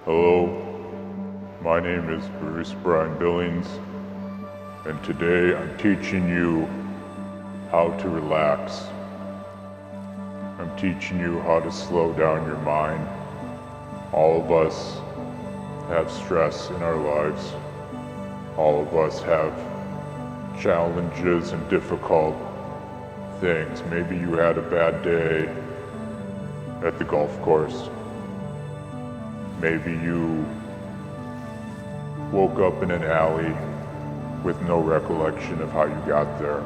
Hello, my name is Bruce Brian Billings, and today I'm teaching you how to relax. I'm teaching you how to slow down your mind. All of us have stress in our lives. All of us have challenges and difficult things. Maybe you had a bad day at the golf course. Maybe you woke up in an alley with no recollection of how you got there.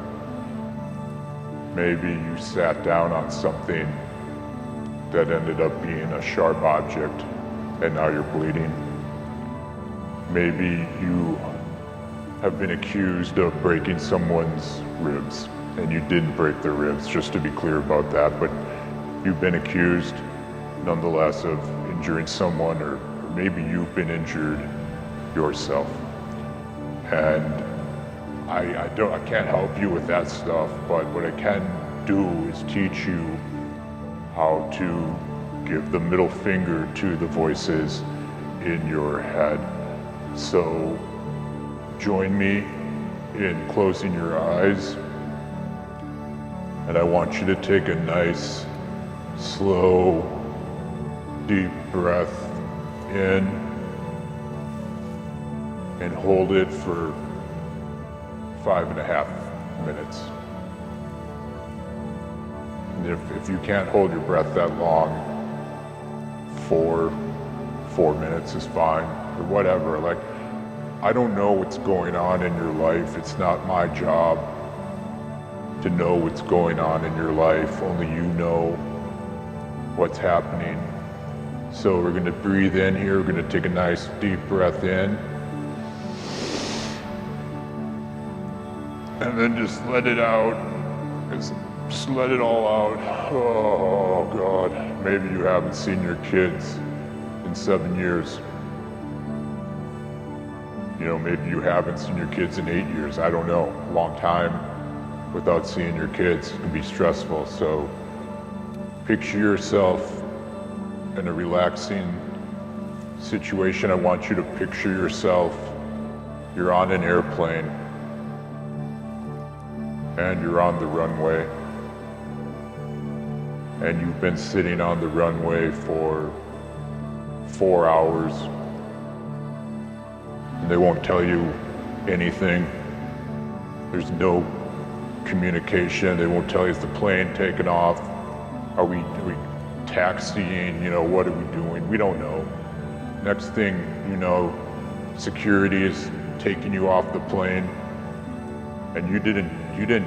Maybe you sat down on something that ended up being a sharp object and now you're bleeding. Maybe you have been accused of breaking someone's ribs and you didn't break their ribs, just to be clear about that, but you've been accused nonetheless of injuring someone, or maybe you've been injured yourself. And I can't help you with that stuff, but what I can do is teach you how to give the middle finger to the voices in your head. So join me in closing your eyes, and I want you to take a nice, slow, deep breath in and hold it for 5.5 minutes. And if you can't hold your breath that long, 4 minutes is fine, or whatever. Like, I don't know what's going on in your life. It's not my job to know what's going on in your life. Only you know what's happening. So we're going to breathe in here. We're going to take a nice deep breath in. And then just let it out. Just let it all out. Oh, God. Maybe you haven't seen your kids in 7 years. You know, maybe you haven't seen your kids in 8 years. I don't know. A long time without seeing your kids can be stressful. So picture yourself in a relaxing situation. I want you to picture yourself, you're on an airplane and you're on the runway, and you've been sitting on the runway for 4 hours, and they won't tell you anything. There's no communication. They won't tell you, is the plane taking off? Are we taxiing? You know, what are we doing? We don't know. Next thing you know, security is taking you off the plane, and you didn't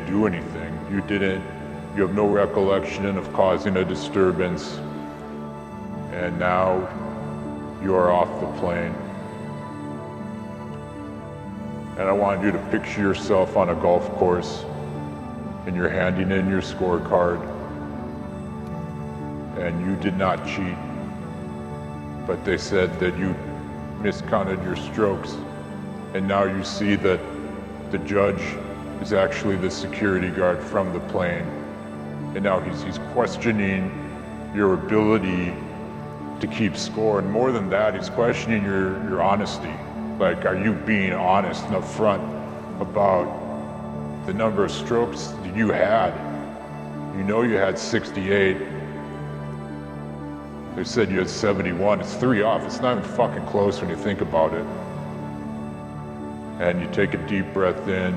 do anything. You have no recollection of causing a disturbance, and now you are off the plane. And I want you to picture yourself on a golf course, and you're handing in your scorecard, and you did not cheat, but they said that you miscounted your strokes, and now you see that the judge is actually the security guard from the plane, and now he's questioning your ability to keep score, and more than that, he's questioning your honesty. Like, are you being honest and upfront about the number of strokes that you had? You know you had 68. They said you had 71. It's 3 off. It's not even fucking close when you think about it. And you take a deep breath in,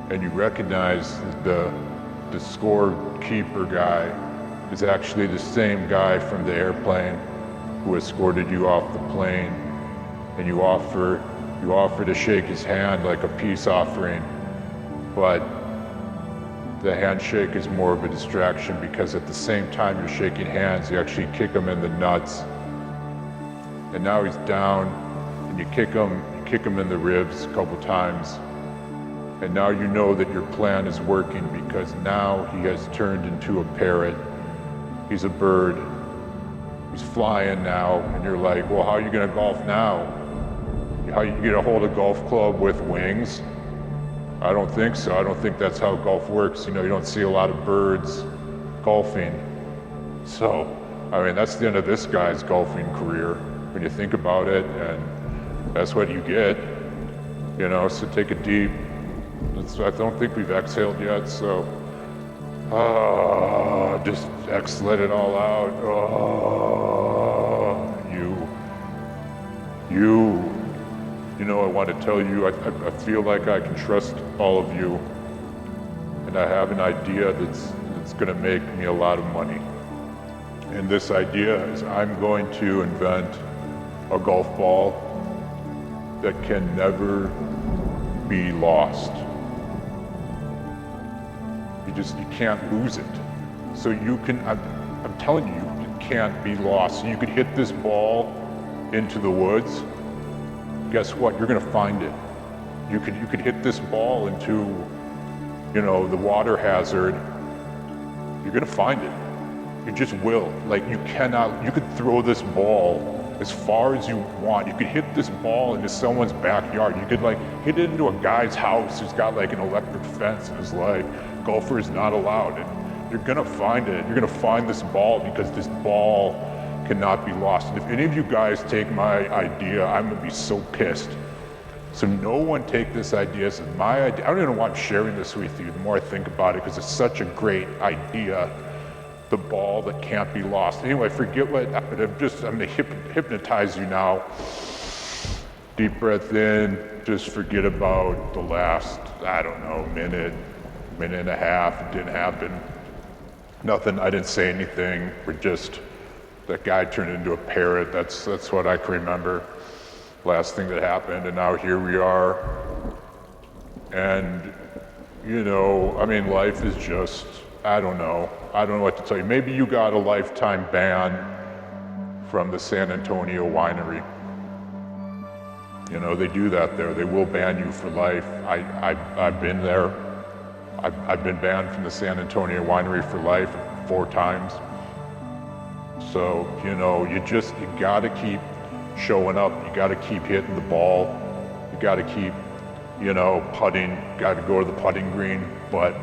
and you recognize that the scorekeeper guy is actually the same guy from the airplane who escorted you off the plane. And you offer to shake his hand like a peace offering, but the handshake is more of a distraction, because at the same time you're shaking hands, you actually kick him in the nuts. And now he's down, and you kick him in the ribs a couple times. And now you know that your plan is working, because now he has turned into a parrot. He's a bird. He's flying now, and you're like, well, how are you gonna golf now? How are you gonna hold a golf club with wings? I don't think so. I don't think that's how golf works. You know, you don't see a lot of birds golfing. So, I mean, that's the end of this guy's golfing career. when you think about it, and that's what you get, you know. So take a deep, I don't think we've exhaled yet, so just let it all out. You know, I want to tell you, I feel like I can trust all of you, and I have an idea that's going to make me a lot of money. And this idea is I'm going to invent a golf ball that can never be lost. You can't lose it. So you can, I'm telling you, it can't be lost. So you could hit this ball into the woods. Guess what? You're gonna find it. You could hit this ball into, you know, the water hazard. You're gonna find it. You just will. Like, you could throw this ball as far as you want. You could hit this ball into someone's backyard. You could like hit it into a guy's house who's got like an electric fence and is like, golfer is not allowed. And you're gonna find it. You're gonna find this ball because this ball cannot be lost. And if any of you guys take my idea, I'm gonna be so pissed. So no one take this idea as my idea. I don't even know why I'm sharing this with you the more I think about it, because it's such a great idea. The ball that can't be lost. Anyway, forget what, I'm gonna hypnotize you now. Deep breath in, just forget about the last, I don't know, minute and a half. It didn't happen. Nothing, I didn't say anything. That guy turned into a parrot. That's what I can remember. Last thing that happened, and now here we are. And, you know, I mean, life is just, I don't know what to tell you. Maybe you got a lifetime ban from the San Antonio winery. You know, they do that there. They will ban you for life. I've been there. I've been banned from the San Antonio winery for life 4 times. So, you know, you gotta keep showing up. You gotta keep hitting the ball. You gotta keep, you know, putting. Gotta go to the putting green. But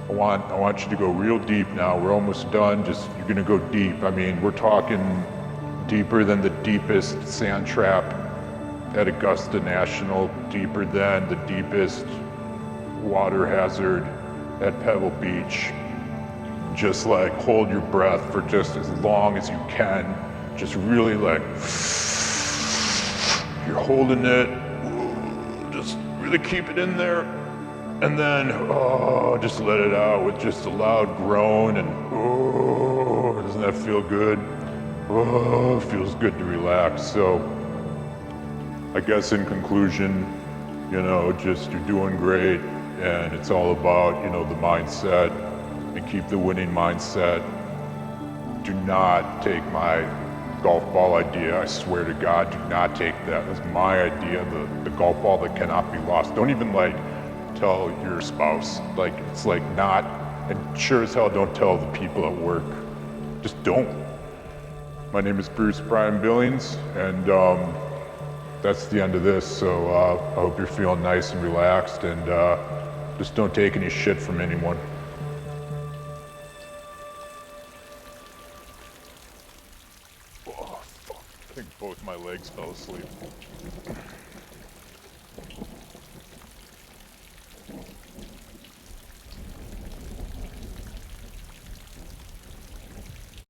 I want you to go real deep now. We're almost done. You're gonna go deep. I mean, we're talking deeper than the deepest sand trap at Augusta National, deeper than the deepest water hazard at Pebble Beach. Just like hold your breath for just as long as you can. Just really like, you're holding it, just really keep it in there. And then, just let it out with just a loud groan, and doesn't that feel good? It feels good to relax. So I guess in conclusion, you know, you're doing great, and it's all about, you know, the mindset, and keep the winning mindset. Do not take my golf ball idea. I swear to God, do not take that as my idea, the golf ball that cannot be lost. Don't even like tell your spouse. Like, it's like not, and sure as hell don't tell the people at work. Just don't. My name is Bruce Brian Billings, and that's the end of this. So I hope you're feeling nice and relaxed, and just don't take any shit from anyone. Oh, fuck. I think both my legs fell asleep.